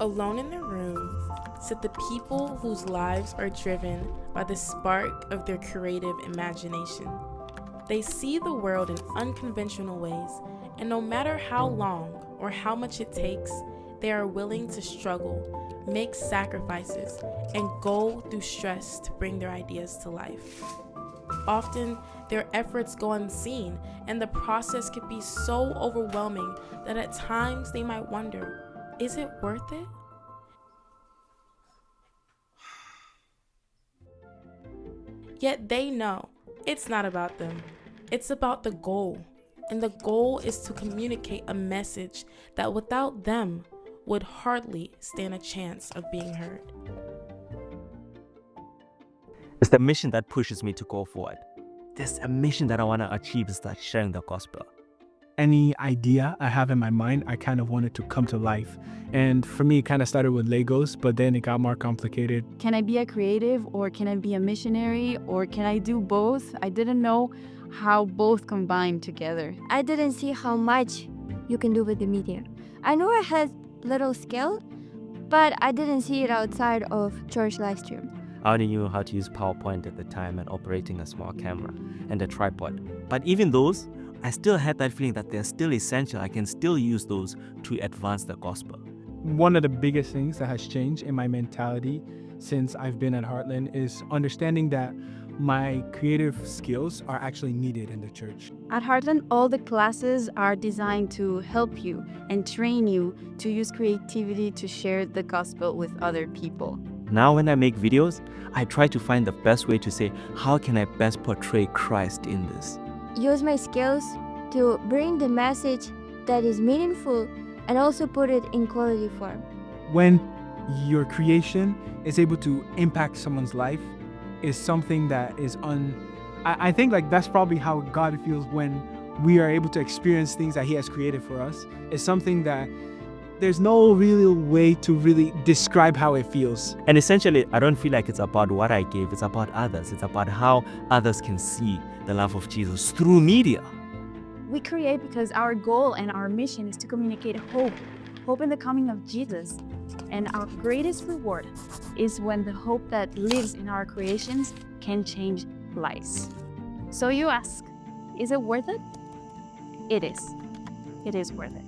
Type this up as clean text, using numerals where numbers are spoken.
Alone in their room sit the people whose lives are driven by the spark of their creative imagination. They see the world in unconventional ways, and no matter how long or how much it takes, they are willing to struggle, make sacrifices, and go through stress to bring their ideas to life. Often, their efforts go unseen, and the process can be so overwhelming that at times they might wonder, is it worth it? Yet they know it's not about them. It's about the goal. And the goal is to communicate a message that without them would hardly stand a chance of being heard. It's the mission that pushes me to go forward. There's a mission that I want to achieve is that sharing the gospel. Any idea I have in my mind, I kind of wanted to come to life. And for me, it kind of started with Legos, but then it got more complicated. Can I be a creative, or can I be a missionary, or can I do both? I didn't know how both combine together. I didn't see how much you can do with the media. I knew I had little skill, but I didn't see it outside of church live stream. I only knew how to use PowerPoint at the time and operating a small camera and a tripod. But even those, I still had that feeling that they're still essential. I can still use those to advance the gospel. One of the biggest things that has changed in my mentality since I've been at Hartland is understanding that my creative skills are actually needed in the church. At Hartland, all the classes are designed to help you and train you to use creativity to share the gospel with other people. Now when I make videos, I try to find the best way to say, how can I best portray Christ in this? Use my skills to bring the message that is meaningful and also put it in quality form. When your creation is able to impact someone's life is something that is I think like that's probably how God feels when we are able to experience things that He has created for us. It's something that there's no real way to really describe how it feels. And essentially, I don't feel like it's about what I gave, it's about others. It's about how others can see the love of Jesus through media. We create because our goal and our mission is to communicate hope in the coming of Jesus. And our greatest reward is when the hope that lives in our creations can change lives. So you ask, is it worth it? It is. It is worth it.